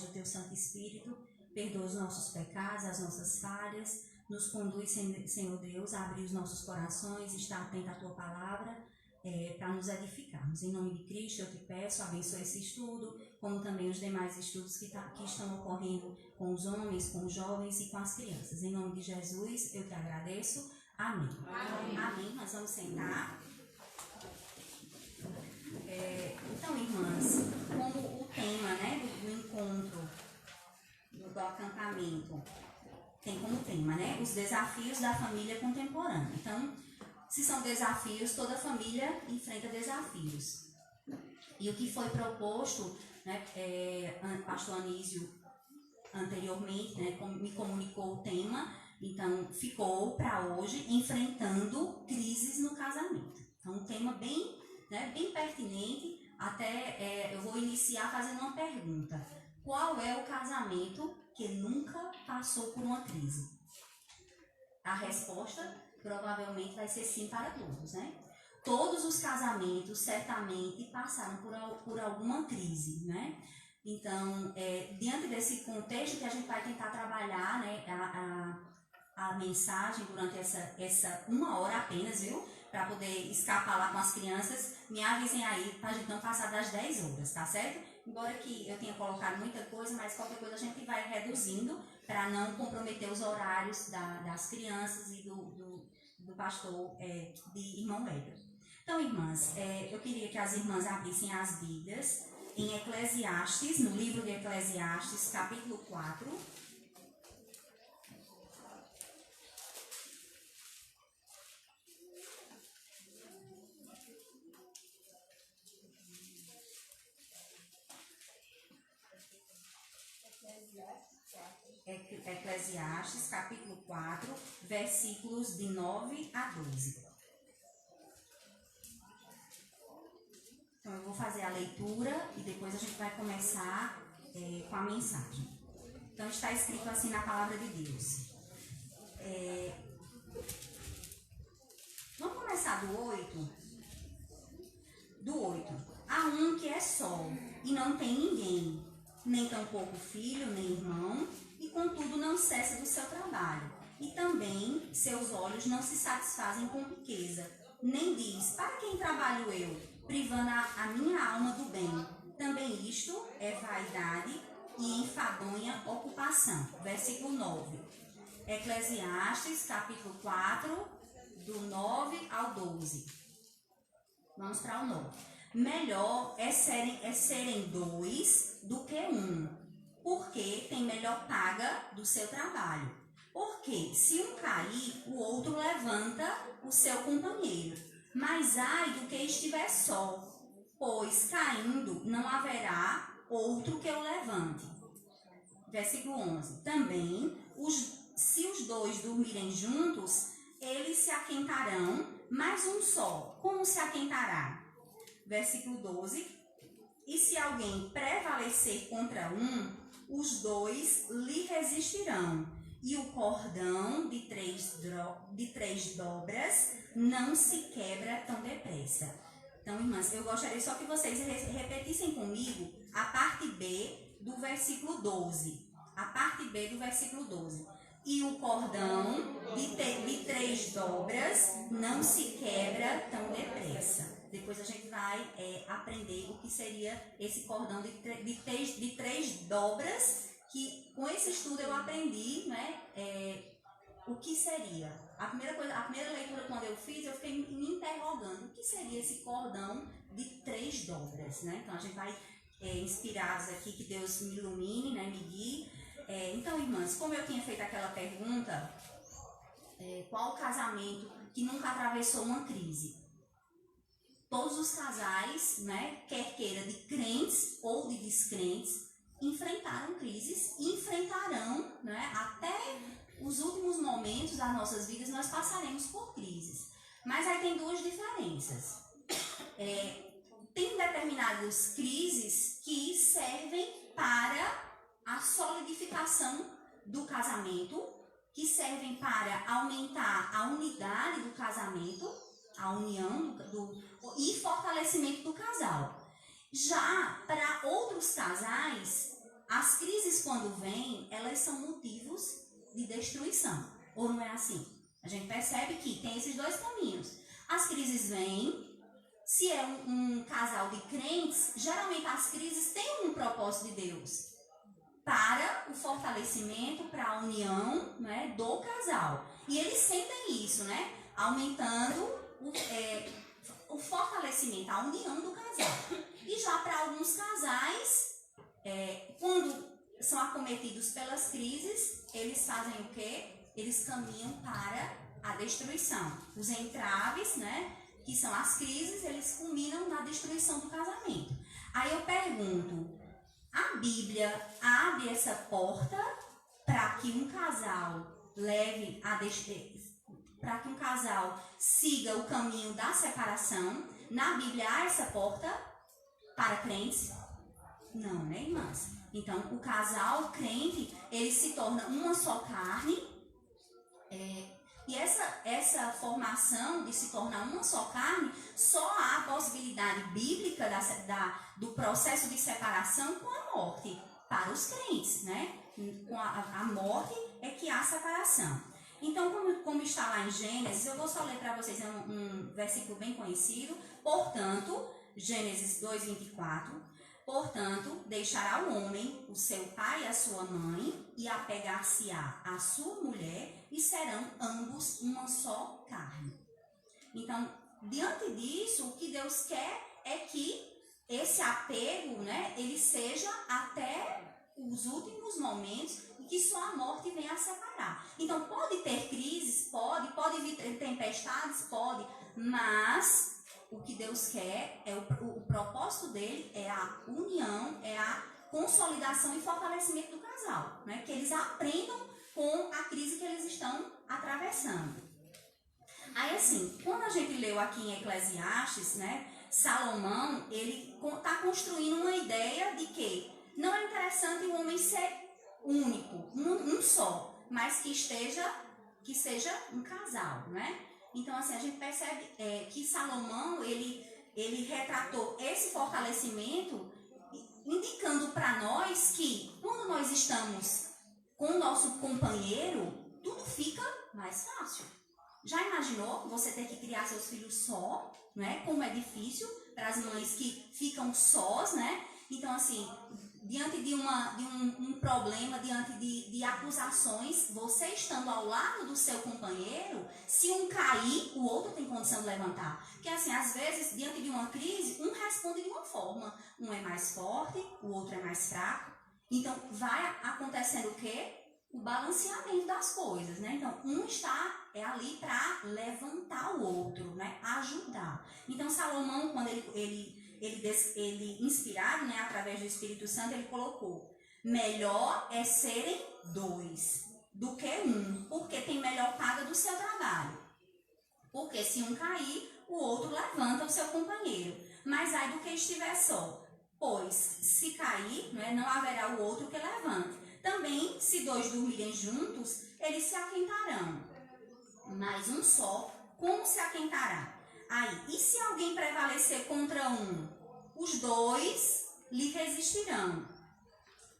do Teu Santo Espírito, perdoa os nossos pecados, as nossas falhas, nos conduz, Senhor Deus, a abrir os nossos corações, estar atento à Tua palavra, para nos edificarmos. Em nome de Cristo, eu te peço, abençoe esse estudo, como também os demais estudos que estão ocorrendo com os homens, com os jovens e com as crianças. Em nome de Jesus, eu te agradeço. Amém. Amém. Amém. Nós vamos sentar. Então, irmãs, como o tema, né, do encontro, do acampamento, tem como tema, né, os desafios da família contemporânea. Então, se são desafios, toda família enfrenta desafios. E o que foi proposto, né, pastor Anísio anteriormente, né, me comunicou o tema, então ficou para hoje enfrentando crises no casamento. Então, um tema bem, né, bem pertinente. Até eu vou iniciar fazendo uma pergunta: qual é o casamento que nunca passou por uma crise? A resposta provavelmente vai ser sim para todos, né? Todos os casamentos certamente passaram por alguma crise, né? Então, diante desse contexto que a gente vai tentar trabalhar, né, a mensagem durante essa 1 hora apenas, viu? Para poder escapar lá com as crianças, me avisem aí para a gente não passar das 10 horas, tá certo? Embora que eu tenha colocado muita coisa, mas qualquer coisa a gente vai reduzindo para não comprometer os horários das crianças e do pastor, de irmão Weber. Então, irmãs, eu queria que as irmãs abrissem as Bíblias em Eclesiastes, no livro de Eclesiastes, capítulo 4. Eclesiastes, capítulo 4, versículos de 9 a 12. Então, eu vou fazer a leitura e depois a gente vai começar com a mensagem. Então, está escrito assim na palavra de Deus. Vamos começar do 8. Do 8. Há um que é só e não tem ninguém, nem tampouco filho, nem irmão, e contudo não cessa do seu trabalho. E também seus olhos não se satisfazem com riqueza, nem diz: para quem trabalho eu, privando a minha alma do bem. Também isto é vaidade e enfadonha ocupação. Versículo 9. Eclesiastes, capítulo 4, do 9 ao 12. Vamos para o 9. Melhor é serem dois do que um, porque tem melhor paga do seu trabalho. Porque se um cair, o outro levanta o seu companheiro. Mas ai do que estiver só, pois caindo não haverá outro que o levante. Versículo 11. Também, se os dois dormirem juntos, eles se aquentarão, mas um só, como se aquentará? Versículo 12. E se alguém prevalecer contra um, os dois lhe resistirão. E o cordão de três dobras não se quebra tão depressa. Então, irmãs, eu gostaria só que vocês repetissem comigo a parte B do versículo 12. A parte B do versículo 12. E o cordão de 3 dobras não se quebra tão depressa. Depois a gente vai aprender o que seria esse cordão de 3 dobras, que com esse estudo eu aprendi, né, o que seria. A primeira leitura quando eu fiz, eu fiquei me interrogando o que seria esse cordão de 3 dobras, né? Então a gente vai inspirados aqui, que Deus me ilumine, né, me guie. Então, irmãs, como eu tinha feito aquela pergunta, qual o casamento que nunca atravessou uma crise? Todos os casais, né, quer queira de crentes ou de descrentes, enfrentaram crises e enfrentarão, né, até os últimos momentos das nossas vidas. Nós passaremos por crises. Mas aí tem 2 diferenças. Tem determinadas crises que servem para a solidificação do casamento, que servem para aumentar a unidade do casamento, a união e fortalecimento do casal. Já para outros casais, as crises quando vêm, elas são motivos de destruição. Ou não é assim? A gente percebe que tem esses dois caminhos. As crises vêm, se é um casal de crentes, geralmente as crises têm um propósito de Deus para o fortalecimento, para a união, né, do casal. E eles sentem isso, né? Aumentando o fortalecimento, a união do casal. E já para alguns casais, quando são acometidos pelas crises, eles fazem o quê? Eles caminham para a destruição. Os entraves, né, que são as crises, eles culminam na destruição do casamento. Aí eu pergunto, a Bíblia abre essa porta para que um casal para que um casal siga o caminho da separação? Na Bíblia há essa porta para crentes? Não, né, irmãs? Então, o casal crente, ele se torna uma só carne. E essa formação de se tornar uma só carne, só há a possibilidade bíblica do processo de separação com a morte, para os crentes, né? Com a morte é que há separação. Então, como está lá em Gênesis, eu vou só ler para vocês um versículo bem conhecido. Portanto, Gênesis 2:24. Portanto, deixará o homem o seu pai e a sua mãe, e apegar-se-á à sua mulher, e serão ambos uma só carne. Então, diante disso, o que Deus quer é que esse apego, né, ele seja até os últimos momentos, e que só a morte venha a separar. Então, pode ter crises, pode vir tempestades, pode, mas o que Deus quer, o propósito dele é a união, é a consolidação e fortalecimento do casal, né? Que eles aprendam com a crise que eles estão atravessando. Aí assim, quando a gente leu aqui em Eclesiastes, né, Salomão, ele está construindo uma ideia de que não é interessante o homem ser único, um só, mas que seja um casal, né? Então, assim, a gente percebe que Salomão, ele retratou esse fortalecimento, indicando para nós que, quando nós estamos com o nosso companheiro, tudo fica mais fácil. Já imaginou você ter que criar seus filhos só, né? Como é difícil para as mães que ficam sós, né? Então, assim, diante de um problema, diante de acusações, você estando ao lado do seu companheiro, se um cair, o outro tem condição de levantar. Porque assim, às vezes, diante de uma crise, um responde de uma forma. Um é mais forte, o outro é mais fraco. Então, vai acontecendo o quê? O balanceamento das coisas, né? Então, um está ali para levantar o outro, né? Ajudar. Então, Salomão, quando ele inspirado, né, através do Espírito Santo, ele colocou: melhor é serem dois do que um, porque tem melhor paga do seu trabalho. Porque se um cair, o outro levanta o seu companheiro. Mas ai do que estiver só, pois se cair, né, não haverá o outro que levante. Também, se dois dormirem juntos, eles se aquentarão. Mas um só, como se aquentará? Aí, e se alguém prevalecer contra um? Os dois lhe resistirão.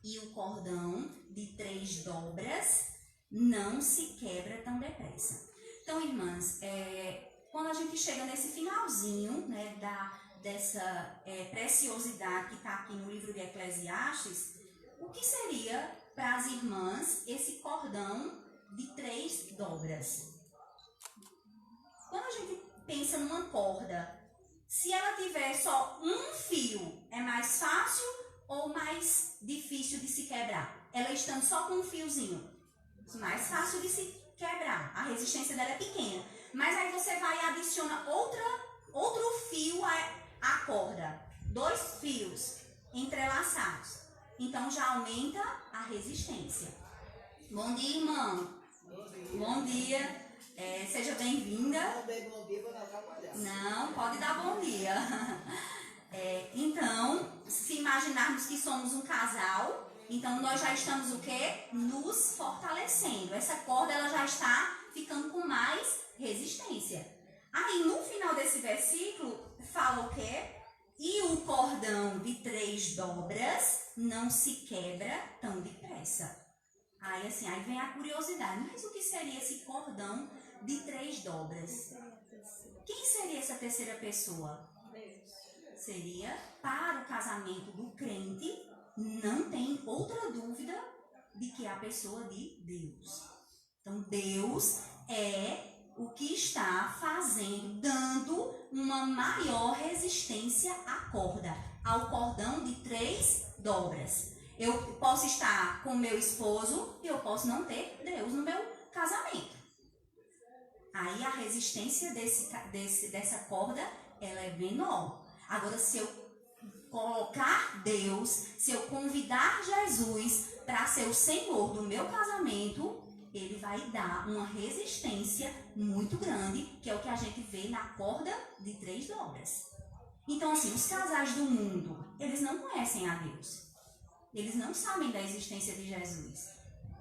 E o cordão de 3 dobras não se quebra tão depressa. Então, irmãs, quando a gente chega nesse finalzinho, né, dessa preciosidade que está aqui no livro de Eclesiastes, o que seria para as irmãs esse cordão de 3 dobras? Quando a gente pensa numa corda, se ela tiver só um fio, é mais fácil ou mais difícil de se quebrar? Ela estando só com um fiozinho, mais fácil de se quebrar, a resistência dela é pequena. Mas aí você vai e adiciona outro fio à corda, 2 fios entrelaçados. Então já aumenta a resistência. Bom dia, irmão. Bom dia. Seja bem-vinda. Bom dia, vou dar trabalhar. Não, pode dar bom dia. Então, se imaginarmos que somos um casal, então nós já estamos o quê? Nos fortalecendo. Essa corda ela já está ficando com mais resistência. Aí, no final desse versículo, fala o quê? E o cordão de 3 dobras não se quebra tão depressa. Aí vem a curiosidade. Mas o que seria esse cordão de 3 dobras? Quem seria essa terceira pessoa? Seria para o casamento do crente, não tem outra dúvida de que é a pessoa de Deus. Então, Deus é o que está fazendo, dando uma maior resistência à corda, ao cordão de 3 dobras. Eu posso estar com meu esposo e eu posso não ter Deus no meu casamento. Aí a resistência dessa corda, ela é menor. Agora, se eu colocar Deus, se eu convidar Jesus para ser o Senhor do meu casamento, ele vai dar uma resistência muito grande, que é o que a gente vê na corda de 3 dobras. Então, os casais do mundo, eles não conhecem a Deus. Eles não sabem da existência de Jesus.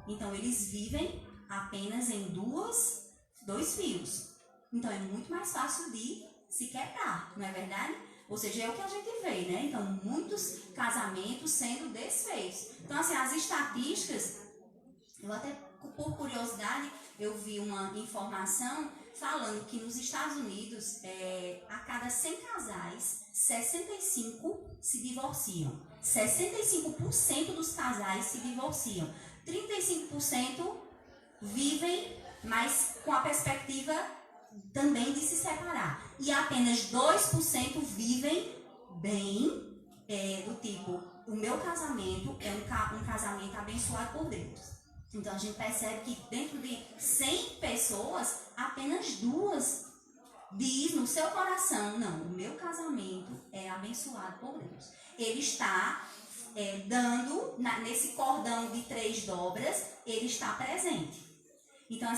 Então, eles vivem apenas em dois fios. Então, é muito mais fácil de se quebrar, não é verdade? Ou seja, é o que a gente vê, né? Então, muitos casamentos sendo desfeitos. Então, as estatísticas, eu até, por curiosidade, eu vi uma informação falando que nos Estados Unidos, a cada 100 casais, 65 se divorciam. 65% dos casais se divorciam. 35% vivem, mas com a perspectiva também de se separar. E apenas 2% vivem bem, do tipo, o meu casamento é um casamento abençoado por Deus. Então, a gente percebe que dentro de 100 pessoas, apenas 2 diz no seu coração, não, o meu casamento é abençoado por Deus. Ele está dando, nesse cordão de 3 dobras, ele está presente. Então,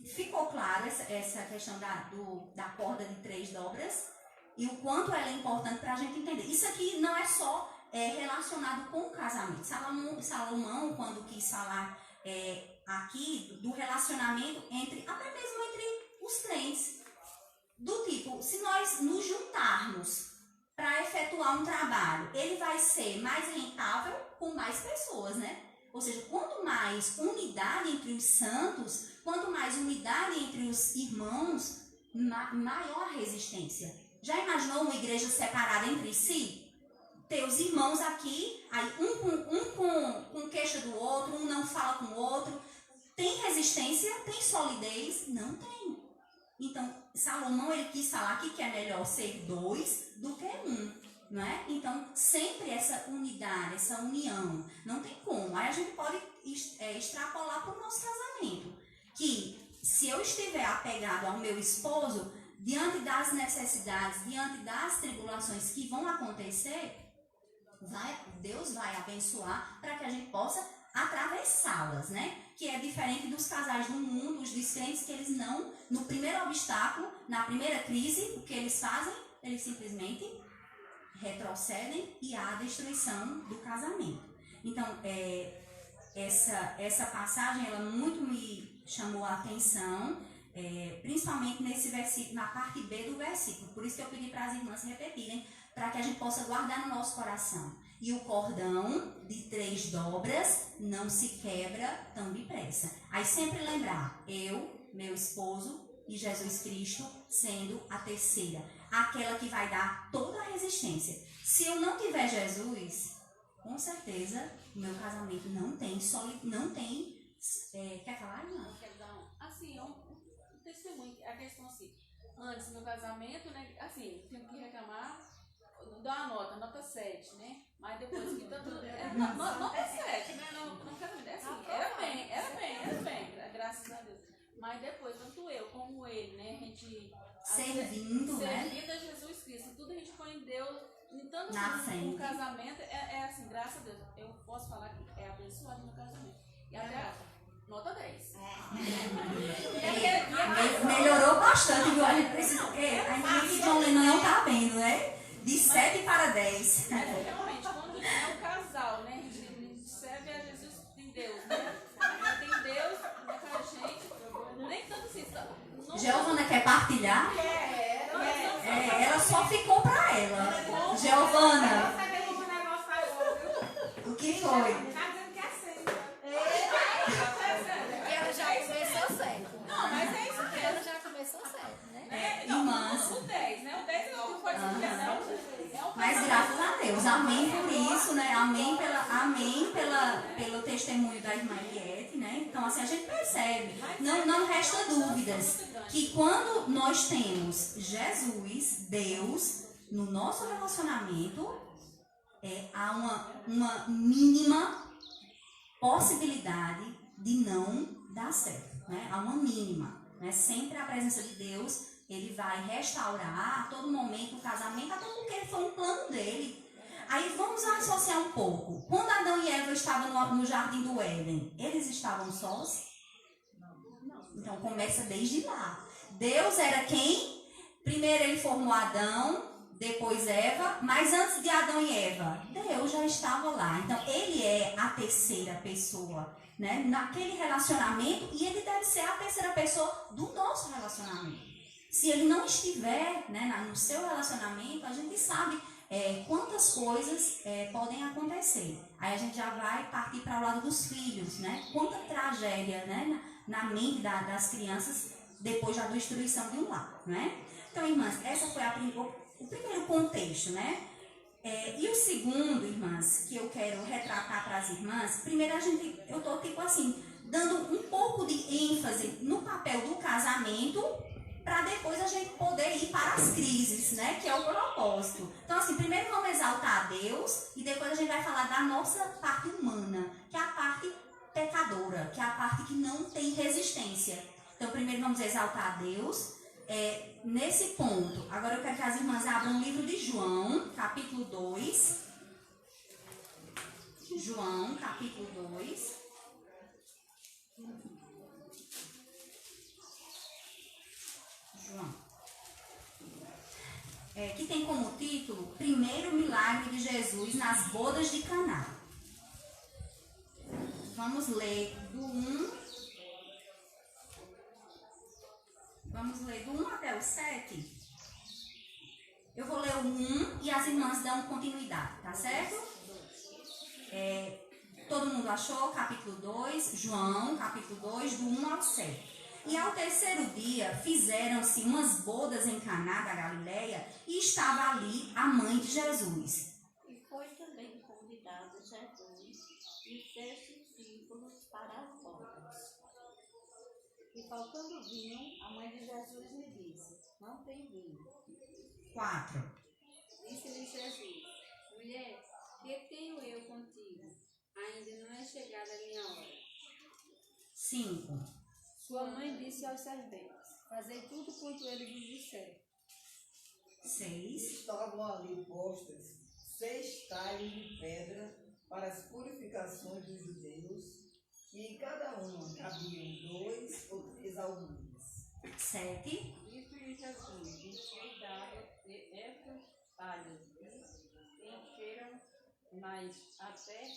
ficou claro essa questão da corda de 3 dobras e o quanto ela é importante para a gente entender. Isso aqui não é só relacionado com o casamento. Salomão, quando quis falar aqui do relacionamento até mesmo entre os crentes, do tipo, se nós nos juntarmos para efetuar um trabalho, ele vai ser mais rentável com mais pessoas, né? Ou seja, quanto mais unidade entre os santos, quanto mais unidade entre os irmãos, maior a resistência. Já imaginou uma igreja separada entre si? Ter os irmãos aqui, aí um com queixa do outro, um não fala com o outro. Tem resistência? Tem solidez? Não tem. Então, Salomão, ele quis falar aqui que é melhor ser 2 do que 1, não é? Então, sempre essa unidade, essa união, não tem como. Aí a gente pode extrapolar para o nosso casamento. Que se eu estiver apegado ao meu esposo, diante das necessidades, diante das tribulações que vão acontecer, Deus vai abençoar para que a gente possa atravessá-las, né? Que é diferente dos casais do mundo, os descrentes, que eles não, no primeiro obstáculo, na primeira crise, o que eles fazem? Eles simplesmente retrocedem e há a destruição do casamento. Então, essa passagem, ela muito me chamou a atenção, principalmente nesse versículo, na parte B do versículo. Por isso que eu pedi para as irmãs repetirem, para que a gente possa guardar no nosso coração. E o cordão de 3 dobras não se quebra tão depressa. Aí sempre lembrar, eu, meu esposo e Jesus Cristo sendo a terceira. Aquela que vai dar toda a resistência. Se eu não tiver Jesus, com certeza o meu casamento não tem quer falar, irmã? Quero dar um testemunho. A questão antes do meu casamento, né? Tenho que reclamar, dar uma nota 7, né? Mas depois que tanto. Nota 7, né? Não quero me era bem, graças a Deus. Mas depois, tanto eu como ele, né? A gente. Servindo a Jesus Cristo. Tudo a gente põe em Deus. Tanto no casamento, graças a Deus. Eu posso falar que é abençoado no meu casamento. E até nota 10. Melhorou bastante, viu? A gente John Lennon não tá vendo, né? De 7 para 10. Realmente, quando é um casal, né? A gente serve a Jesus em Deus, né? Tem Deus, né, com a gente. Nem tanto assim. Giovana quer partilhar? Ela só ficou para ela. foi. Tá dizendo que é sempre. E ela já começou certo. Não, mas é isso mesmo. Ela já começou certo, né? Irmãs. O 10, né? O 10 não foi Mas graças a Deus, amém por isso, né? Amém pelo testemunho da irmã Eliette, né? Então, assim, a gente percebe, não resta dúvidas, que quando nós temos Jesus, Deus, no nosso relacionamento, há uma mínima possibilidade de não dar certo, né? Há uma mínima, né? Sempre a presença de Deus, ele vai restaurar a todo momento o casamento, até porque foi um plano dele. Aí vamos associar um pouco. Quando Adão e Eva estavam no jardim do Éden, eles estavam sós? Então começa desde lá. Deus era quem? Primeiro ele formou Adão, depois Eva, mas antes de Adão e Eva, Deus já estava lá. Então ele é a terceira pessoa, né, naquele relacionamento, e ele deve ser a terceira pessoa do nosso relacionamento. Se ele não estiver, né, no seu relacionamento, a gente sabe quantas coisas podem acontecer. Aí a gente já vai partir para o lado dos filhos, né? Quanta tragédia, né, na mente das crianças depois da destruição de um lar, né? Então, irmãs, essa foi o primeiro contexto, né? E o segundo, irmãs, que eu quero retratar para as irmãs, primeiro eu estou tipo assim, dando um pouco de ênfase no papel do casamento, para depois a gente poder ir para as crises, né? Que é o propósito. Então, assim, primeiro vamos exaltar a Deus e depois a gente vai falar da nossa parte humana, que é a parte pecadora, que é a parte que não tem resistência. Então, primeiro vamos exaltar a Deus. Nesse ponto, agora eu quero que as irmãs abram o livro de João, capítulo 2. João, capítulo 2. Que tem como título Primeiro Milagre de Jesus nas Bodas de Caná. Vamos ler do 1 até o 7. Eu vou ler o 1 e as irmãs dão continuidade, tá certo? Todo mundo achou? Capítulo 2, João, capítulo 2, do 1 ao 7. E ao terceiro dia fizeram-se umas bodas em Caná da Galileia e estava ali a mãe de Jesus. E foi também convidado Jesus e seus discípulos para as bodas. E faltando vinho, a mãe de Jesus lhe disse: não tem vinho. 4. Disse-lhe Jesus: mulher, que tenho eu contigo? Ainda não é chegada a minha hora. 5. Sua mãe disse aos serventes: fazei tudo quanto ele vos disser. 6. Estavam ali postas 6 talhas de pedra para as purificações dos judeus, e em cada uma cabiam 2 ou 3 almoças. 7. Disse-lhe Jesus: enchei d'água essas talhas, e encheram, mas até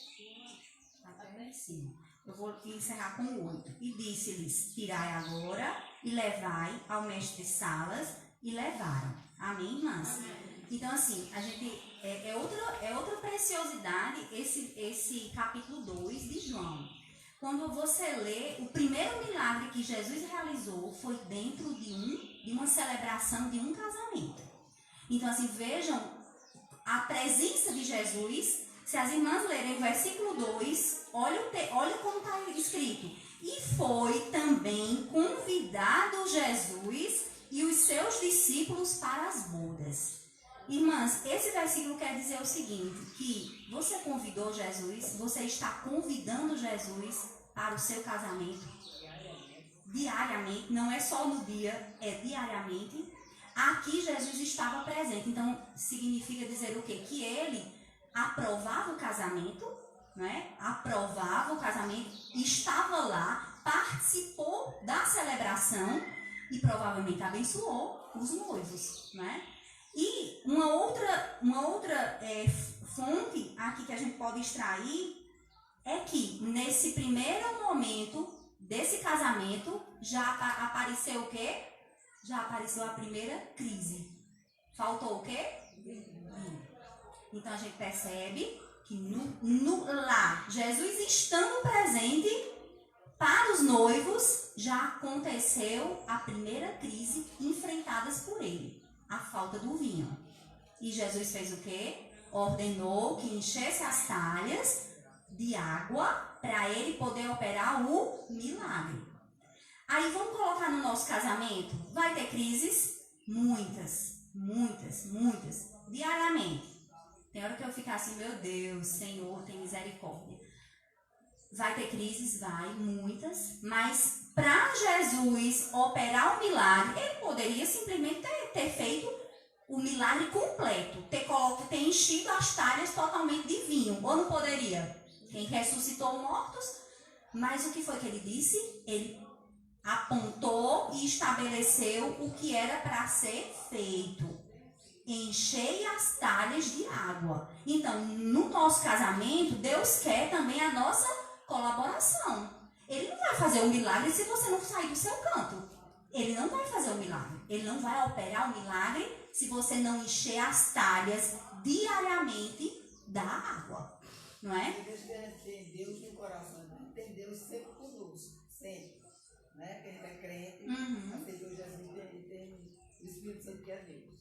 cima. Eu vou encerrar com o 8. E disse-lhes: tirai agora e levai ao mestre de salas, e levaram. Amém, irmãs? Amém. Então, assim, a gente é outra preciosidade esse capítulo 2 de João. Quando você lê, o primeiro milagre que Jesus realizou foi dentro de uma celebração de um casamento. Então, assim, vejam a presença de Jesus. Se as irmãs lerem o versículo 2, olha como está escrito. E foi também convidado Jesus e os seus discípulos para as bodas. Irmãs, esse versículo quer dizer o seguinte, que você convidou Jesus, você está convidando Jesus para o seu casamento diariamente, não é só no dia, é diariamente. Aqui Jesus estava presente, então significa dizer o quê? Que ele aprovava o casamento, né? Aprovava o casamento, estava lá, participou da celebração e provavelmente abençoou os noivos, né? E uma outra fonte aqui que a gente pode extrair é que nesse primeiro momento desse casamento já apareceu o quê? Já apareceu a primeira crise. Faltou o quê? Então a gente percebe que lá, Jesus estando presente para os noivos, já aconteceu a primeira crise enfrentadas por ele, a falta do vinho. E Jesus fez o quê? Ordenou que enchesse as talhas de água para ele poder operar o milagre. Aí vamos colocar no nosso casamento, vai ter crises? Muitas, diariamente. Tem hora que eu fico assim, meu Deus, Senhor, tem misericórdia. Vai ter crises? Vai, muitas. Mas para Jesus operar o milagre, ele poderia simplesmente ter feito o milagre completo. Ter enchido as talhas totalmente de vinho. Ou não poderia? Quem ressuscitou mortos. Mas o que foi que ele disse? Ele apontou e estabeleceu o que era para ser feito. Enchei as talhas de água. Então, no nosso casamento, Deus quer também a nossa colaboração. Ele não vai fazer o milagre se você não sair do seu canto. Ele não vai fazer o milagre. Ele não vai operar o milagre se você não encher as talhas diariamente da água. Não é? Por isso que a gente tem Deus no coração, né? Tem Deus sempre conosco, sempre. Né? Quem é crente, aceitou Jesus e tem o Espírito Santo que é Deus.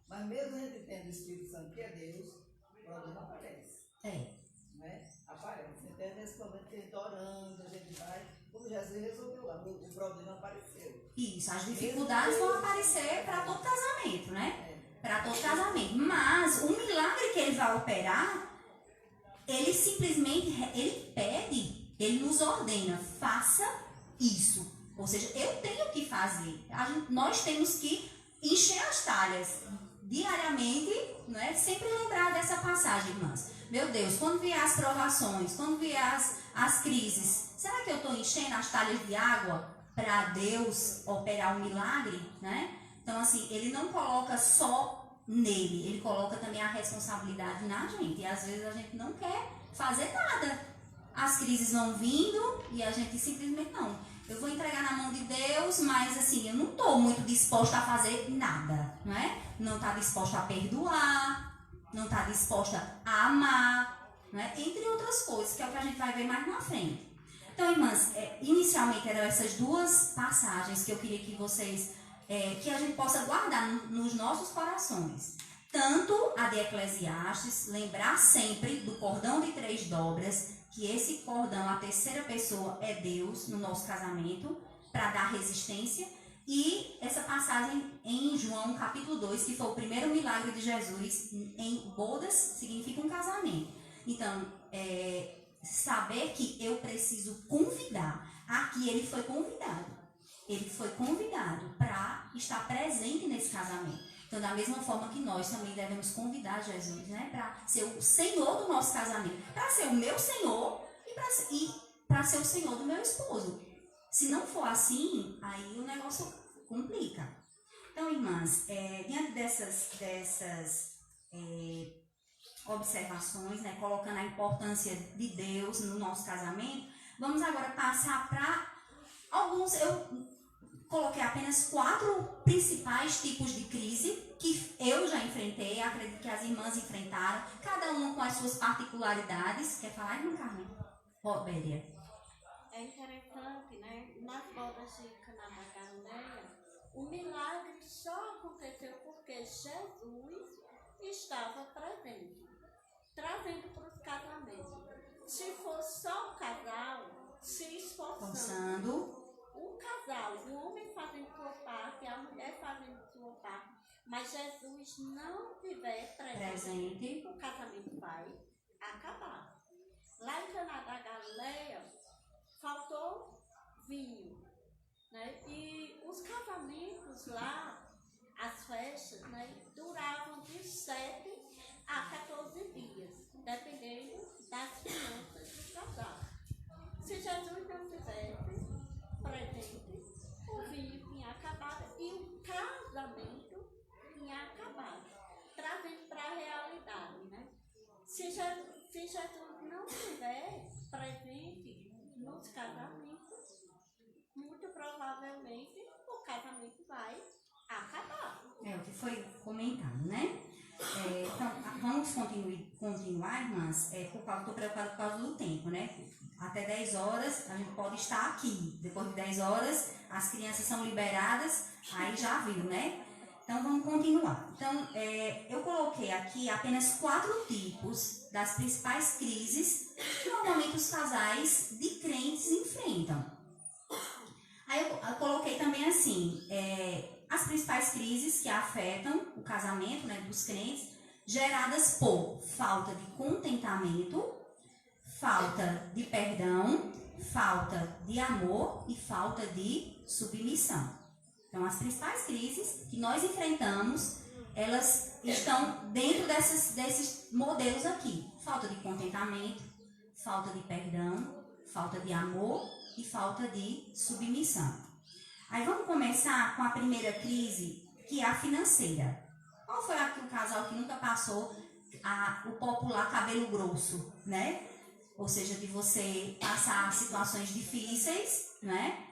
Mas mesmo a gente tendo o Espírito Santo que é Deus, o problema aparece. Né? Aparece. Então, nesse momento que a gente está orando, a gente vai, como Jesus resolveu lá, o problema apareceu. Isso, as dificuldades vão aparecer para todo casamento, né? Para todo casamento. Mas o milagre que ele vai operar, ele simplesmente, ele pede, ele nos ordena, faça isso. Ou seja, eu tenho que fazer. Nós temos que encher as talhas diariamente, né? Sempre lembrar dessa passagem, irmãs. Meu Deus, quando vier as provações, quando vier as crises, será que eu estou enchendo as talhas de água para Deus operar um milagre, né? Então, assim, ele não coloca só nele, ele coloca também a responsabilidade na gente. E às vezes a gente não quer fazer nada. As crises vão vindo e a gente simplesmente não. Eu vou entregar na mão de Deus, mas assim, eu não estou muito disposta a fazer nada, não é? Não está disposta a perdoar, não está disposta a amar, não é? Entre outras coisas, que é o que a gente vai ver mais na frente. Então, irmãs, inicialmente eram essas duas passagens que eu queria que vocês, que a gente possa guardar nos nossos corações. Tanto a de Eclesiastes, lembrar sempre do cordão de 3 dobras, que esse cordão, a terceira pessoa, é Deus no nosso casamento, para dar resistência. E essa passagem em João capítulo 2, que foi o primeiro milagre de Jesus em bodas, significa um casamento. Então, saber que eu preciso convidar. Aqui ele foi convidado. Ele foi convidado para estar presente nesse casamento. Então, da mesma forma que nós também devemos convidar Jesus, né, para ser o Senhor do nosso casamento, para ser o meu Senhor e para ser o Senhor do meu esposo. Se não for assim, aí o negócio complica. Então, irmãs, diante dessas observações, né, colocando a importância de Deus no nosso casamento, vamos agora passar para alguns. Eu coloquei apenas 4 principais tipos de crise que eu já enfrentei, acredito que as irmãs enfrentaram, cada uma com as suas particularidades. Quer falar, irmã Carmen? Bélia. É interessante, né? Nas bodas de Caná da Galileia, o milagre só aconteceu porque Jesus estava presente, trazendo para os casamentos. Se fosse só o casal se esforçando, o casal, o homem fazendo sua parte, a mulher fazendo sua parte, mas Jesus não tiver presente, o casamento vai acabar. Lá em Caná da Galileia, faltou vinho, né? E os casamentos lá, as festas, né, duravam de 7 a 14 dias, dependendo das finanças do casal. Se Jesus não tivesse presente, o vinho tinha acabado e o casamento tinha acabado, trazendo para a realidade, né? Se Jesus não estiver presente nos casamentos, muito provavelmente o casamento vai acabar. É o que foi comentado, né? Então, vamos continuar, irmãs, estou preocupada por causa do tempo, né? Até 10 horas a gente pode estar aqui. Depois de 10 horas, as crianças são liberadas, aí já viu, né? Então, vamos continuar. Então, eu coloquei aqui apenas 4 tipos das principais crises que normalmente os casais de crentes enfrentam. Aí eu coloquei também assim, as principais crises que afetam o casamento, né, dos crentes, geradas por falta de contentamento, falta de perdão, falta de amor e falta de submissão. Então, as principais crises que nós enfrentamos, elas estão dentro desses modelos aqui. Falta de contentamento, falta de perdão, falta de amor e falta de submissão. Aí vamos começar com a primeira crise, que é a financeira. Qual foi o casal que nunca passou o popular cabelo grosso, né? Ou seja, de você passar situações difíceis, né?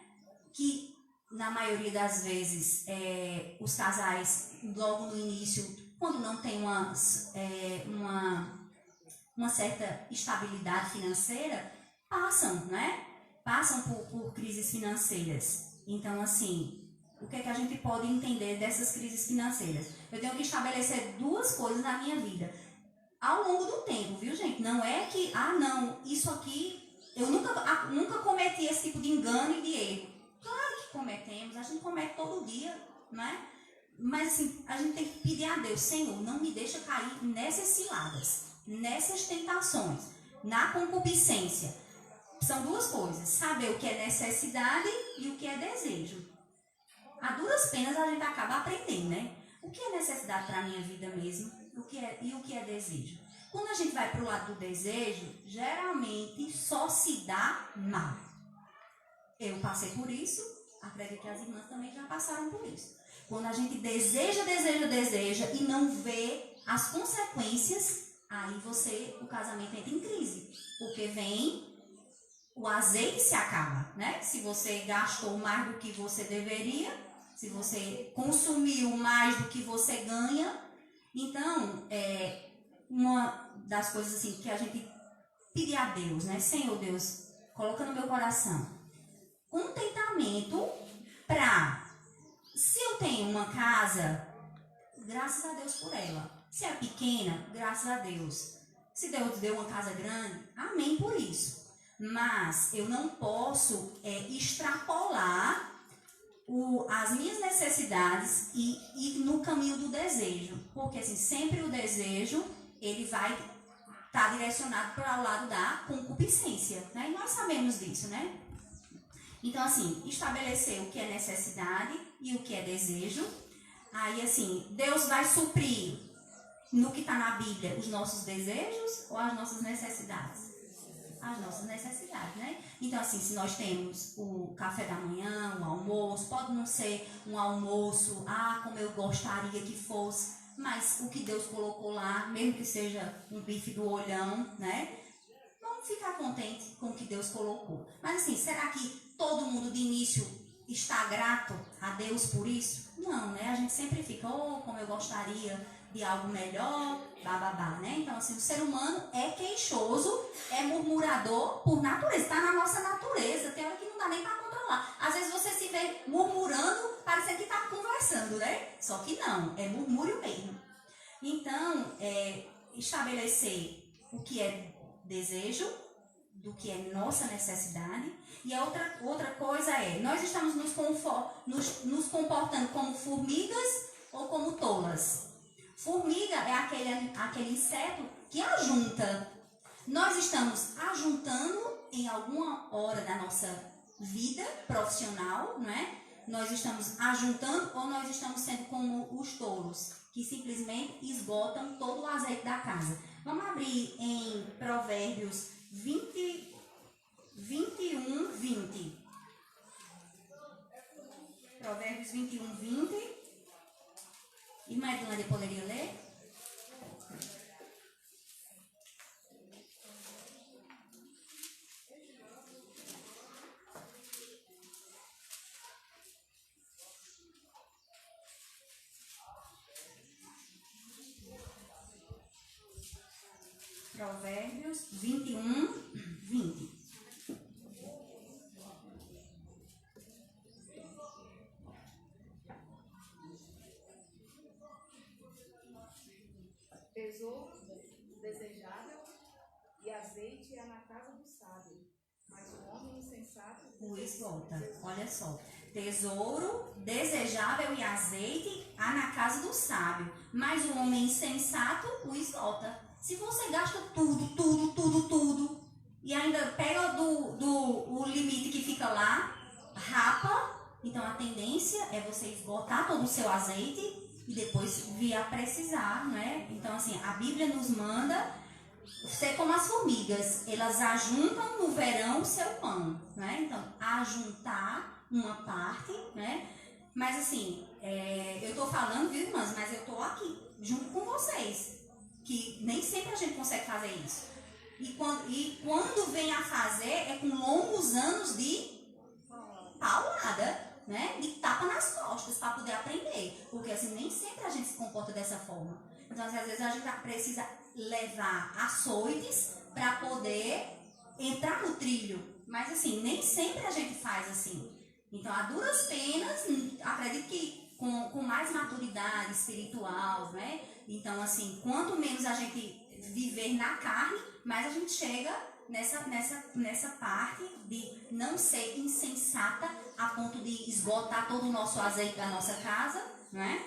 Que na maioria das vezes os casais, logo no início, quando não tem uma certa estabilidade financeira, passam, né? Passam por crises financeiras. Então, assim, o que é que a gente pode entender dessas crises financeiras? Eu tenho que estabelecer 2 coisas na minha vida. Ao longo do tempo, viu, gente? Não é que, não, isso aqui, eu nunca cometi esse tipo de engano e de erro. Claro que cometemos, a gente comete todo dia, né? Mas, assim, a gente tem que pedir a Deus, Senhor, não me deixa cair nessas ciladas, nessas tentações, na concupiscência. São 2 coisas, saber o que é necessidade e o que é desejo. A duras penas a gente acaba aprendendo, né? O que é necessidade para a minha vida mesmo e o que é desejo. Quando a gente vai para o lado do desejo, geralmente só se dá mal. Eu passei por isso, acredito que as irmãs também já passaram por isso. Quando a gente deseja e não vê as consequências, aí o casamento entra em crise. Porque o azeite se acaba, né? Se você gastou mais do que você deveria, se você consumiu mais do que você ganha, então, uma das coisas assim que a gente pedir a Deus, né? Senhor Deus, coloca no meu coração contentamento para, se eu tenho uma casa, graças a Deus por ela. Se é pequena, graças a Deus. Se Deus deu uma casa grande, amém por isso. Mas eu não posso extrapolar as minhas necessidades e ir no caminho do desejo. Porque assim, sempre o desejo, ele vai estar direcionado para o lado da concupiscência, né? E nós sabemos disso, né? Então, assim, estabelecer o que é necessidade e o que é desejo. Aí, assim, Deus vai suprir no que está na Bíblia os nossos desejos ou as nossas necessidades? As nossas necessidades, né? Então, assim, se nós temos o café da manhã, o almoço, pode não ser um almoço, como eu gostaria que fosse, mas o que Deus colocou lá, mesmo que seja um bife do olhão, né? Vamos ficar contente com o que Deus colocou. Mas, assim, será que todo mundo de início está grato a Deus por isso? Não, né? A gente sempre fica, como eu gostaria de algo melhor, bababá, né? Então, assim, o ser humano é queixoso, é murmurador por natureza, está na nossa natureza, tem hora que não dá nem para controlar. Às vezes você se vê murmurando, parecendo que está conversando, né? Só que não, é murmúrio mesmo. Então, estabelecer o que é desejo, do que é nossa necessidade, e a outra coisa nós estamos nos comportando como formigas ou como tolas. Formiga é aquele inseto que ajunta. Nós estamos ajuntando em alguma hora da nossa vida profissional, não é? Nós estamos ajuntando ou nós estamos sendo como os touros, que simplesmente esgotam todo o azeite da casa. Vamos abrir em Provérbios 21, 20. Provérbios 21, 20. Irmã Edilane, poderia ler? azeite há na casa do sábio, mas o homem insensato o esgota. Olha só. Tesouro desejável e azeite há na casa do sábio, mas o homem insensato o esgota. Se você gasta tudo, e ainda pega o limite que fica lá, rapa, então a tendência é você esgotar todo o seu azeite e depois vir a precisar, né? Então, assim, a Bíblia nos manda ser como as formigas, elas ajuntam no verão o seu pão, né? Então, ajuntar uma parte, né? Mas assim, eu tô falando, viu, irmãs, mas eu tô aqui, junto com vocês, que nem sempre a gente consegue fazer isso. E quando vem a fazer, é com longos anos de paulada, né? De tapa nas costas, para poder aprender. Porque assim, nem sempre a gente se comporta dessa forma. Então, assim, às vezes a gente precisa levar açoites para poder entrar no trilho. Mas assim, nem sempre a gente faz assim. Então, a duras penas, acredito que com mais maturidade espiritual, né? Então, assim, quanto menos a gente viver na carne, mais a gente chega nessa parte de não ser insensata a ponto de esgotar todo o nosso azeite da nossa casa, né?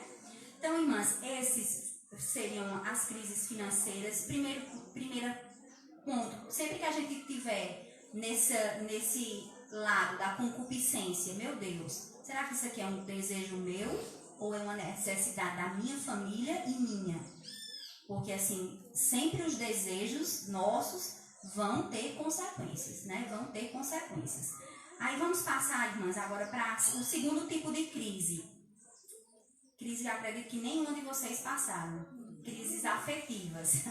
Então, irmãs, esses seriam as crises financeiras. Primeiro ponto, sempre que a gente tiver nesse lado da concupiscência, meu Deus, será que isso aqui é um desejo meu ou é uma necessidade da minha família e minha? Porque assim, sempre os desejos nossos vão ter consequências, né? Vão ter consequências. Aí vamos passar, irmãs, agora para o segundo tipo de crise. Crise que eu acredito que nenhuma de vocês passaram. Crises afetivas.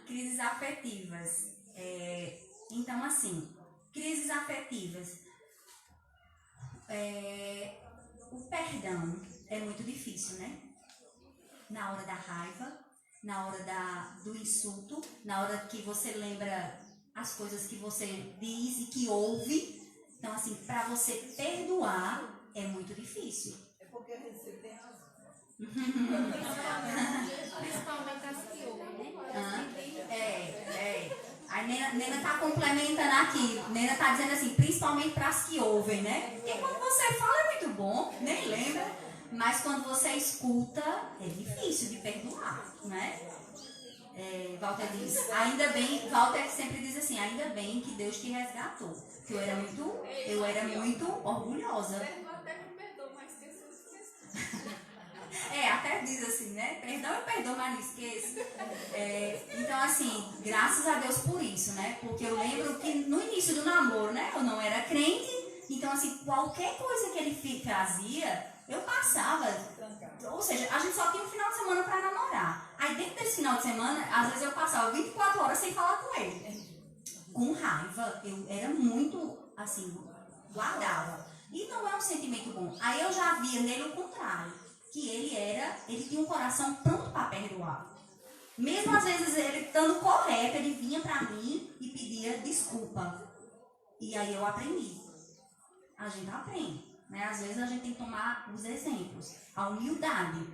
Crises afetivas. Então, assim, crises afetivas. O perdão é muito difícil, né? Na hora da raiva, na hora do insulto, na hora que você lembra as coisas que você diz e que ouve. Então, assim, para você perdoar é muito difícil. É porque a gente sempre tem razão. Principalmente as que ouvem, né? A Nena tá complementando aqui. Nena tá dizendo assim, principalmente para as que ouvem, né? Porque quando você fala é muito bom, nem lembra. Mas quando você escuta, é difícil de perdoar, né? Walter diz, ainda bem, Walter sempre diz assim, ainda bem que Deus te resgatou. Porque eu era muito orgulhosa. Até que perdoa, mas esqueço. Até diz assim, né? Perdão, eu perdoo, mas não esqueço. Então, assim, graças a Deus por isso, né? Porque eu lembro que no início do namoro, né? Eu não era crente. Então, assim, qualquer coisa que ele fazia, eu passava. Ou seja, a gente só tinha um final de semana para namorar. Aí, dentro desse final de semana, às vezes eu passava 24 horas sem falar com ele. Com raiva. Eu era muito, assim, guardava. E não é um sentimento bom. Aí eu já via nele o contrário. Que ele tinha um coração pronto para perdoar. Mesmo às vezes ele estando correto, ele vinha para mim e pedia desculpa. E aí eu aprendi. A gente aprende, né? Às vezes a gente tem que tomar os exemplos. A humildade.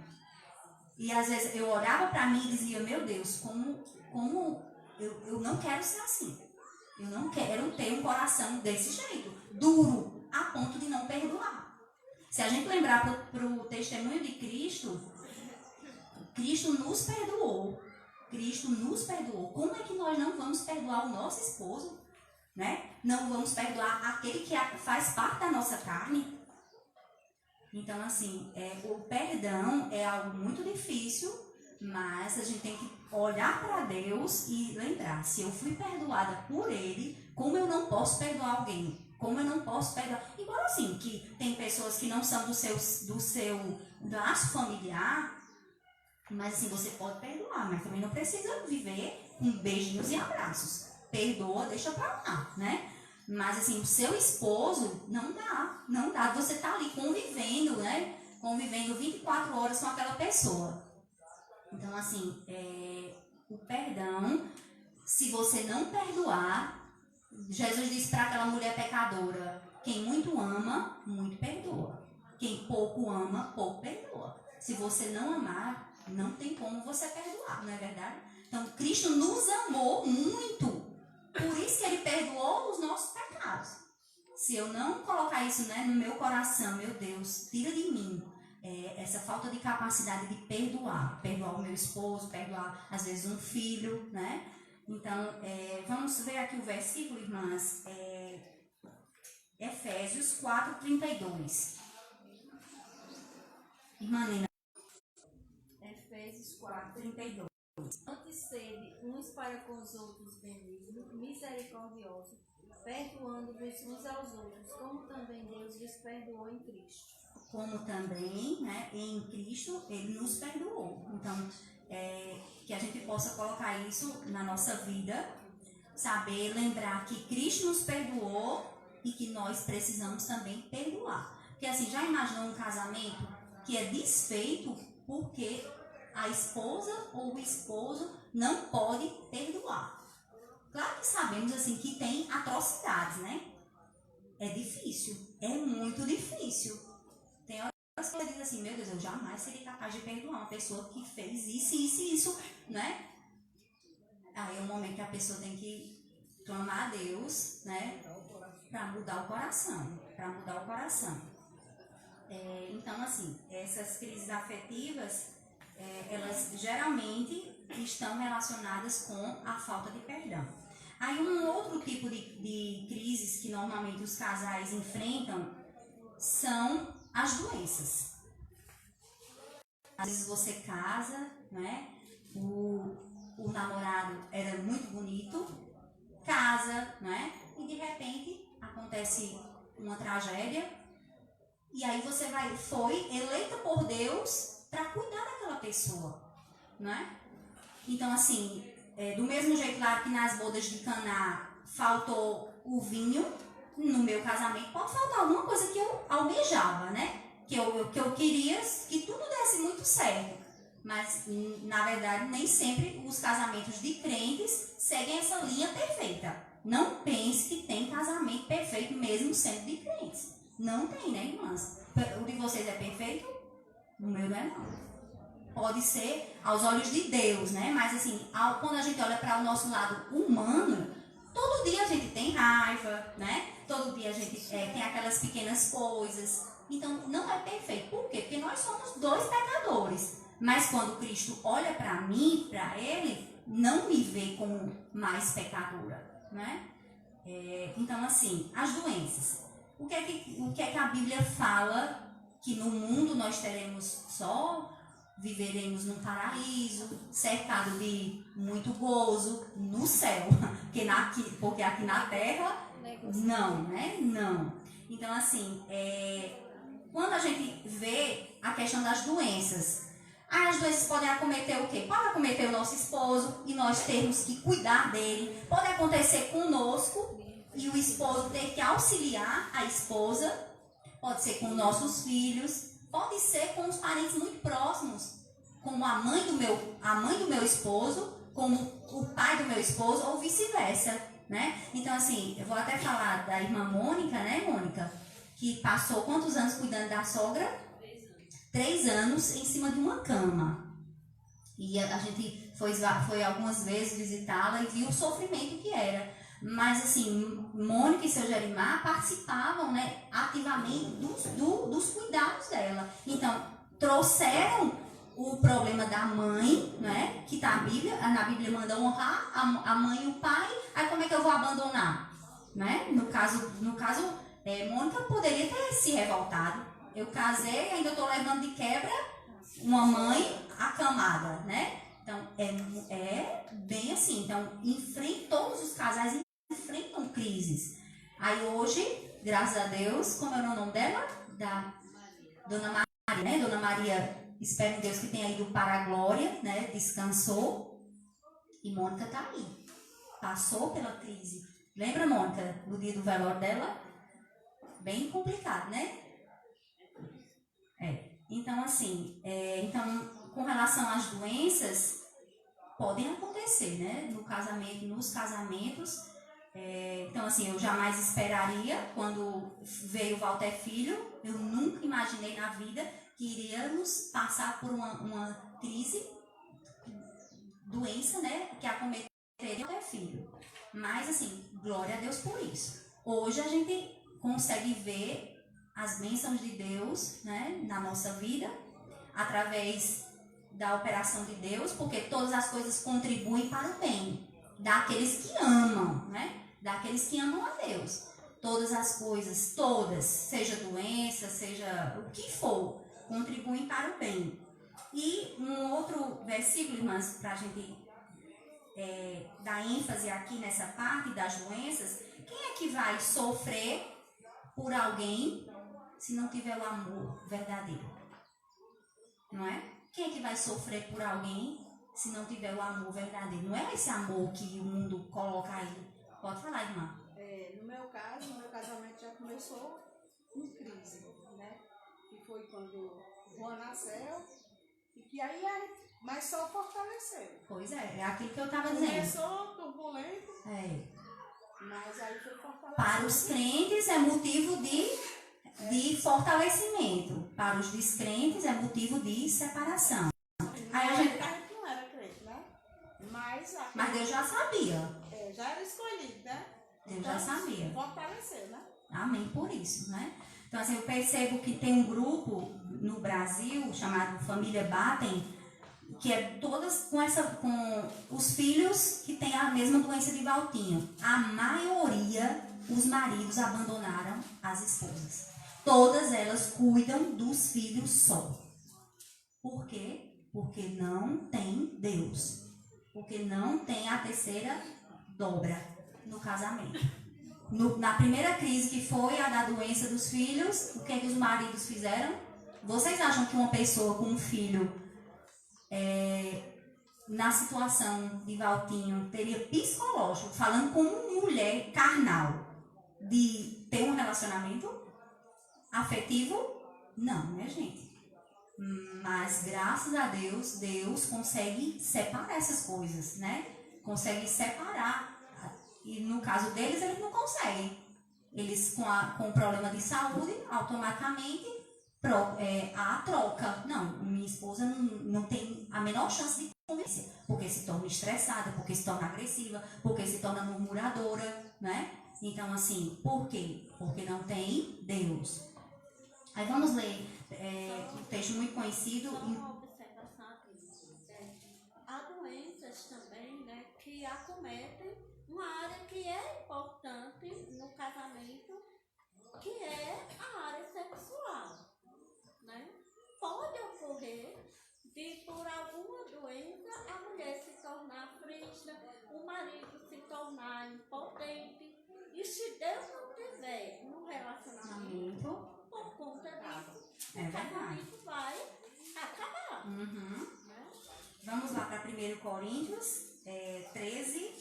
E às vezes eu olhava para mim e dizia, meu Deus, como eu não quero ser assim. Eu não quero ter um coração desse jeito. Duro, a ponto de não perdoar. Se a gente lembrar para o testemunho de Cristo, Cristo nos perdoou. Cristo nos perdoou. Como é que nós não vamos perdoar o nosso esposo? Né? Não vamos perdoar aquele que faz parte da nossa carne? Então, assim, o perdão é algo muito difícil, mas a gente tem que olhar para Deus e lembrar, se eu fui perdoada por Ele, como eu não posso perdoar alguém? Como eu não posso perdoar? Igual assim, que tem pessoas que não são do seu laço familiar, mas assim, você pode perdoar, mas também não precisa viver com beijinhos e abraços. Perdoa, deixa pra lá, né? Mas assim, o seu esposo, não dá. Você tá ali convivendo, né? Convivendo 24 horas com aquela pessoa. Então, assim, o perdão, se você não perdoar, Jesus disse para aquela mulher pecadora, quem muito ama, muito perdoa. Quem pouco ama, pouco perdoa. Se você não amar, não tem como você perdoar, não é verdade? Então, Cristo nos amou muito. Por isso que ele perdoou os nossos pecados. Se eu não colocar isso, né, no meu coração, meu Deus, tira de mim essa falta de capacidade de perdoar. Perdoar o meu esposo, perdoar, às vezes, um filho, né? Então, vamos ver aqui o versículo, irmãs. Efésios 4:32. Irmã Nina. Efésios 4:32. Antes sede uns para com os outros benignos, misericordiosos, perdoando-vos uns aos outros, como também Deus vos perdoou em Cristo. Como também, né, em Cristo, ele nos perdoou. Então, que a gente possa colocar isso na nossa vida, saber, lembrar que Cristo nos perdoou e que nós precisamos também perdoar. Porque assim, já imaginou um casamento que é desfeito porque a esposa ou o esposo não pode perdoar? Claro que sabemos assim que tem atrocidades, né? É difícil, é muito difícil. Tem horas que você diz assim, meu Deus, eu jamais seria capaz de perdoar uma pessoa que fez isso, isso e isso, né? Aí é um momento que a pessoa tem que clamar a Deus, né? Para mudar o coração, então, assim, essas crises afetivas, elas geralmente estão relacionadas com a falta de perdão. Aí um outro tipo de crises que normalmente os casais enfrentam são as doenças. Às vezes você casa, né? O namorado era muito bonito, casa, né? E de repente acontece uma tragédia e aí você foi eleita por Deus para cuidar daquela pessoa, né? Então assim, do mesmo jeito lá que nas bodas de Caná faltou o vinho, no meu casamento pode faltar alguma coisa que eu almejava, né? Que eu queria que tudo desse muito certo. Mas, na verdade, nem sempre os casamentos de crentes seguem essa linha perfeita. Não pense que tem casamento perfeito mesmo sendo de crentes. Não tem, né, irmãs? O de vocês é perfeito? O meu não é, não. Pode ser aos olhos de Deus, né? Mas, assim, quando a gente olha para o nosso lado humano, todo dia a gente tem raiva, né? Todo dia a gente tem aquelas pequenas coisas. Então, não é perfeito. Por quê? Porque nós somos dois pecadores. Mas quando Cristo olha para mim, para Ele, não me vê como mais pecadora, né? Então, assim, as doenças. O que é que a Bíblia fala? Que no mundo nós viveremos num paraíso, cercado de muito gozo, no céu. Porque aqui na terra, não, né? Não. Então, assim, quando a gente vê a questão das doenças, as doenças podem acometer o quê? Pode acometer o nosso esposo e nós termos que cuidar dele. Pode acontecer conosco e o esposo ter que auxiliar a esposa. Pode ser com nossos filhos. Pode ser com os parentes muito próximos, como a mãe do meu esposo, como o pai do meu esposo, ou vice-versa, né? Então, assim, eu vou até falar da irmã Mônica, né, Mônica? Que passou quantos anos cuidando da sogra? 3 anos em cima de uma cama. E a gente foi algumas vezes visitá-la e viu o sofrimento que era. Mas, assim, Mônica e seu Jerimar participavam, né, ativamente dos cuidados dela. Então, trouxeram o problema da mãe, né, que tá na Bíblia manda honrar a mãe e o pai. Aí como é que eu vou abandonar? Né? No caso, Mônica poderia ter se revoltado. Eu casei, ainda estou levando de quebra uma mãe acamada, né? Então, é bem assim. Então, todos os casais enfrentam crises. Aí hoje, graças a Deus, como é o nome dela? Da Dona Maria, né? Dona Maria, espero em Deus que tenha ido para a glória, né? Descansou. E Mônica está aí. Passou pela crise. Lembra, Mônica, no dia do velório dela? Bem complicado, né? Então, assim, com relação às doenças, podem acontecer, né? Nos casamentos. Então, assim, eu jamais esperaria, quando veio o Walter Filho, eu nunca imaginei na vida que iríamos passar por uma crise doença, né, que acometeria qualquer filho. Mas, assim, glória a Deus por isso. Hoje a gente consegue ver as bênçãos de Deus, né, na nossa vida, através da operação de Deus, porque todas as coisas contribuem para o bem daqueles que amam, né, daqueles que amam a Deus. Todas as coisas, todas, seja doença, seja o que for, contribuem para o bem. E um outro versículo, irmãs, para a gente dar ênfase aqui nessa parte das doenças, quem é que vai sofrer por alguém se não tiver o amor verdadeiro? Não é? Quem é que vai sofrer por alguém se não tiver o amor verdadeiro? Não é esse amor que o mundo coloca aí. Pode falar, irmã. No meu caso, o meu casamento já começou em crise, né? Que foi quando o Juan nasceu, e que aí mas só fortaleceu. Pois é aquilo que eu estava dizendo. Começou turbulento, mas aí foi fortalecendo. Para os crentes é motivo de fortalecimento. Para os descrentes é motivo de separação. Aí a gente não era crente, né? Mas Deus já sabia. Já era escolhido, né? Deus já sabia. Fortaleceu, né? Amém por isso, né? Então, assim, eu percebo que tem um grupo no Brasil chamado Família Batem, que é todas com os filhos que têm a mesma doença de Valtinho. A maioria, os maridos abandonaram as esposas. Todas elas cuidam dos filhos só. Por quê? Porque não tem Deus. Porque não tem a terceira dobra no casamento. Na primeira crise, que foi a da doença dos filhos, o que é que os maridos fizeram? Vocês acham que uma pessoa com um filho na situação de Valtinho teria psicológico, falando como mulher carnal, de ter um relacionamento afetivo? Não, né, gente? Mas graças a Deus, Deus consegue separar essas coisas, né? Consegue separar. E no caso deles, eles não conseguem. Eles, com o problema de saúde, automaticamente há troca. Não, minha esposa não tem a menor chance de convencer, porque se torna estressada, porque se torna agressiva, porque se torna murmuradora, né? Então, assim, por quê? Porque não tem Deus. Aí vamos ler um texto muito conhecido. Só uma observação aqui. Há doenças também, né, que acometem uma área que é importante no casamento, que é a área sexual, né? Pode ocorrer de, por alguma doença, a mulher se tornar frígida, o marido se tornar impotente, e se Deus não tiver um relacionamento, por conta disso, o casamento vai acabar. Uhum. Né? Vamos lá para 1 Coríntios 13.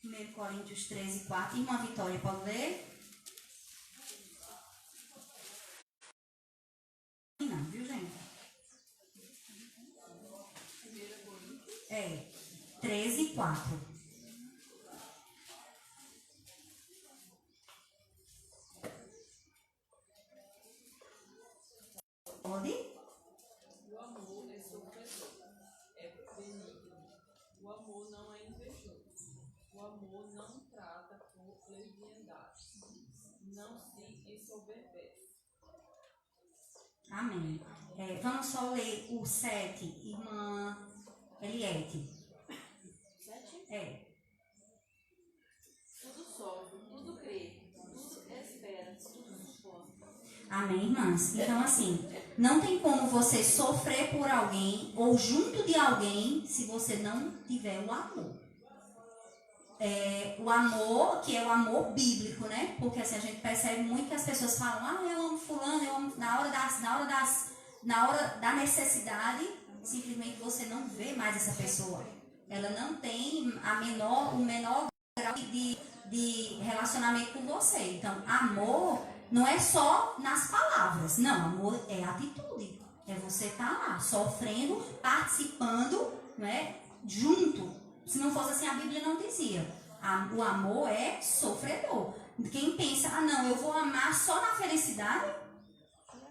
1 Coríntios 13, 4. Irmã Vitória, pode ler? Não, viu, gente? 13, 4. Pode? O amor é sofredor, é benigno. O amor não é invejoso. O amor não trata com leviandade. Não se ensoberbece. Amém. Vamos só ler o 7, irmã Eliette. 7? Tudo sofre, tudo crê, tudo espera, tudo suporta. Amém, irmãs? Então, assim, não tem como você sofrer por alguém ou junto de alguém se você não tiver o amor. O amor, que é o amor bíblico, né? Porque assim, a gente percebe muito que as pessoas falam, eu amo fulano, eu amo... Na hora da necessidade, simplesmente você não vê mais essa pessoa. Ela não tem o menor grau de relacionamento com você. Então, amor não é só nas palavras. Não, amor é atitude. É você estar lá, sofrendo, participando, né, junto. Se não fosse assim, a Bíblia não dizia. O amor é sofredor. Quem pensa, não, eu vou amar só na felicidade?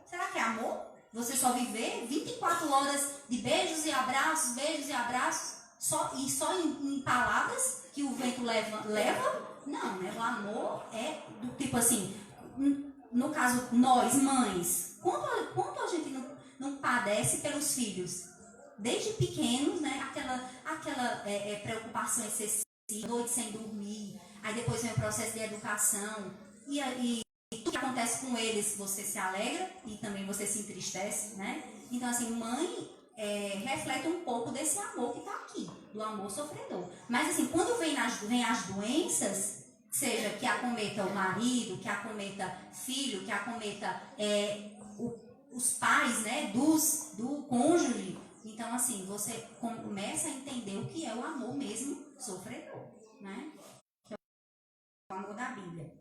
Será que é amor? você só viver 24 horas de beijos e abraços, só em palavras que o vento leva? Não, né? O amor é do tipo assim, no caso, nós, mães, quanto a gente não padece pelos filhos? Desde pequenos, né? Aquela preocupação excessiva, noite sem dormir, aí depois vem o processo de educação, e tudo que acontece com eles, você se alegra e também você se entristece, né? Então, assim, mãe reflete um pouco desse amor que está aqui, do amor sofredor. Mas, assim, quando vem as doenças, seja que acometa o marido, que acometa filho, que acometa os pais, né, do cônjuge, então, assim, você começa a entender o que é o amor mesmo sofredor, né? Que é o amor da Bíblia.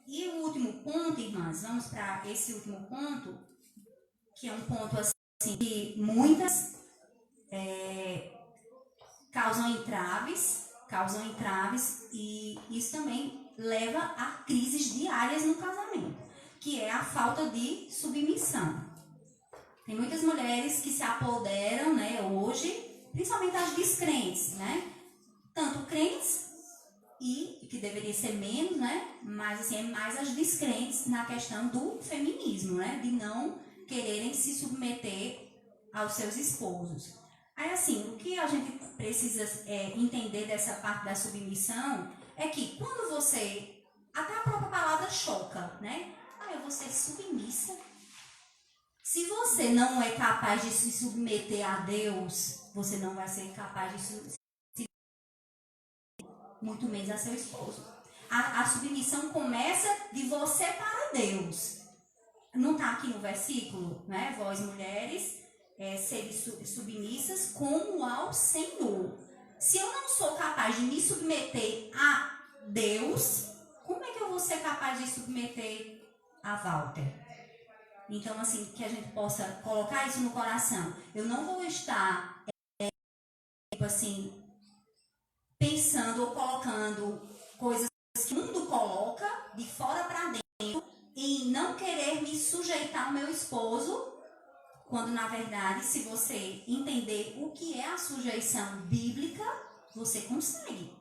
E o último ponto, irmãs, vamos para esse último ponto, que é um ponto assim que muitas causam entraves, e isso também leva a crises diárias no casamento, que é a falta de submissão. Tem muitas mulheres que se apoderam, né, hoje, principalmente as descrentes, né? Tanto crentes e que deveria ser menos, né? Mas assim, é mais as descrentes na questão do feminismo, né? De não quererem se submeter aos seus esposos. Aí assim, o que a gente precisa entender dessa parte da submissão é que quando você, até a própria palavra choca, né? Eu vou ser submissa. Se você não é capaz de se submeter a Deus, você não vai ser capaz de se muito menos a seu esposo. A submissão começa de você para Deus. Não está aqui no versículo, né? Vós mulheres, serem submissas como ao Senhor. Se eu não sou capaz de me submeter a Deus, como é que eu vou ser capaz de submeter a Walter? Então, assim, que a gente possa colocar isso no coração. Eu não vou estar, assim, pensando ou colocando coisas que o mundo coloca de fora para dentro e não querer me sujeitar ao meu esposo, quando, na verdade, se você entender o que é a sujeição bíblica, você consegue.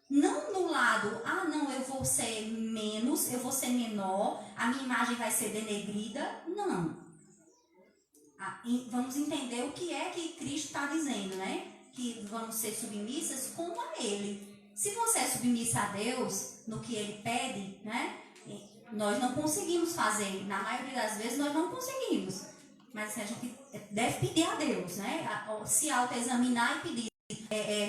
Não no lado, não, eu vou ser menos, eu vou ser menor, a minha imagem vai ser denegrida. Não. Vamos entender o que é que Cristo está dizendo, né? Que vamos ser submissas como a Ele. Se você é submissa a Deus, no que Ele pede, né? Nós não conseguimos fazer. Na maioria das vezes, nós não conseguimos. Mas a gente deve pedir a Deus, né? Se autoexaminar e pedir.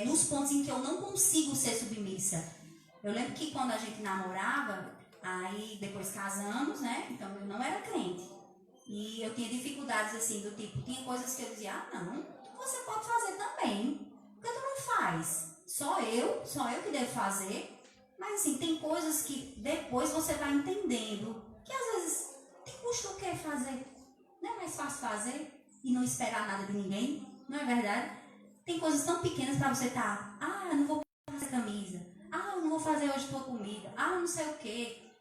Nos pontos em que eu não consigo ser submissa. Eu lembro que quando a gente namorava, aí depois casamos, né? Então eu não era crente. E eu tinha dificuldades assim, do tipo, tinha coisas que eu dizia, não, você pode fazer também. Por que tu não faz? Só eu que devo fazer. Mas assim, tem coisas que depois você vai entendendo, que às vezes tem custo o que fazer. Não é mais fácil fazer e não esperar nada de ninguém, não é verdade? Tem coisas tão pequenas para você estar, não vou fazer camisa, eu não vou fazer hoje tua comida, não sei o quê.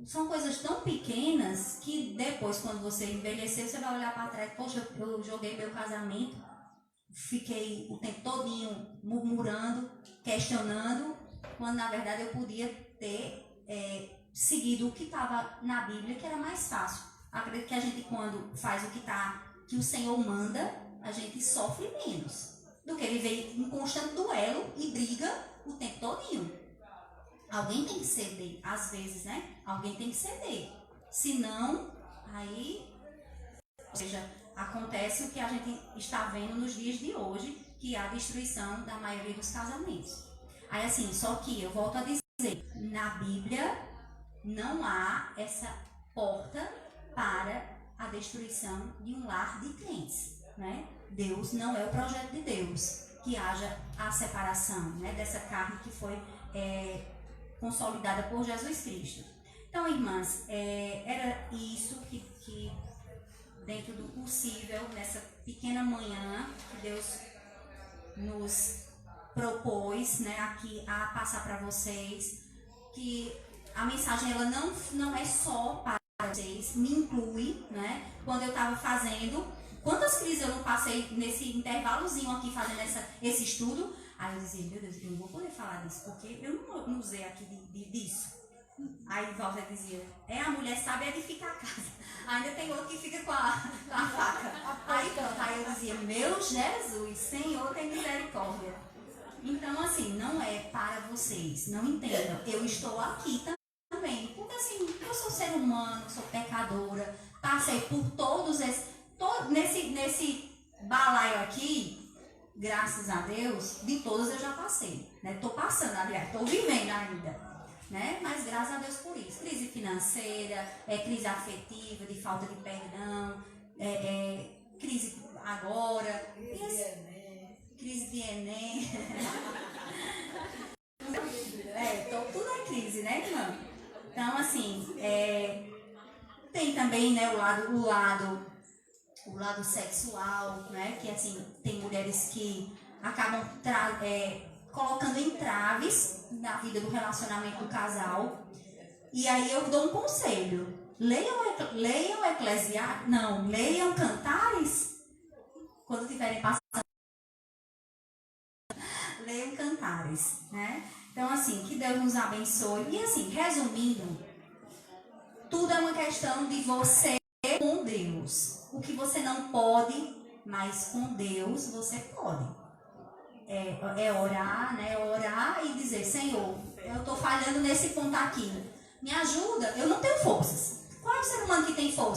São coisas tão pequenas que depois, quando você envelhecer, você vai olhar para trás, poxa, eu joguei meu casamento, fiquei o tempo todinho murmurando, questionando, quando na verdade eu podia ter seguido o que estava na Bíblia, que era mais fácil. Acredito que a gente, quando faz o que o Senhor manda, a gente sofre menos do que viver em constante duelo e briga o tempo todinho. Alguém tem que ceder, às vezes, né? Alguém tem que ceder. Senão, aí, ou seja, acontece o que a gente está vendo nos dias de hoje, que é a destruição da maioria dos casamentos. Aí, assim, só que eu volto a dizer, na Bíblia não há essa porta para a destruição de um lar de crentes, né? Deus não é o projeto de Deus que haja a separação, né, dessa carne que foi consolidada por Jesus Cristo. Então, irmãs, era isso que dentro do possível, nessa pequena manhã que Deus nos propôs, né, aqui a passar para vocês, que a mensagem ela não é só para vocês, me inclui, né? Quando eu estava fazendo, quantas crises eu não passei nesse intervalozinho aqui fazendo esse estudo. Aí eu dizia, meu Deus, eu não vou poder falar disso, porque eu não usei aqui disso. Aí Walter dizia, a mulher sabe edificar a casa. Ainda tem outro que fica com a faca. Aí eu dizia, meu Jesus, Senhor tem misericórdia. Então assim, não é para vocês, não entendam. Eu estou aqui também, porque assim, eu sou ser humano, sou pecadora, passei por todos esses, nesse balaio aqui. Graças a Deus, de todas eu já passei, né? Tô passando, aliás, tô vivendo ainda, né? Mas graças a Deus por isso. Crise financeira, crise afetiva, de falta de perdão, crise agora, crise de Enem. Tudo é crise, né, irmã? Então, assim, tem também, né, o lado sexual, né? Que assim, tem mulheres que acabam colocando entraves na vida do relacionamento do casal. E aí eu dou um conselho. Leiam Eclesiastes, leiam Cantares. Quando tiverem passando, leiam Cantares, né? Então assim, que Deus nos abençoe. E assim, resumindo, tudo é uma questão de você com Deus. O que você não pode, mas com Deus você pode. Orar, né? Orar e dizer, Senhor, eu estou falhando nesse ponto aqui. Me ajuda, eu não tenho forças. Qual é o ser humano que tem força?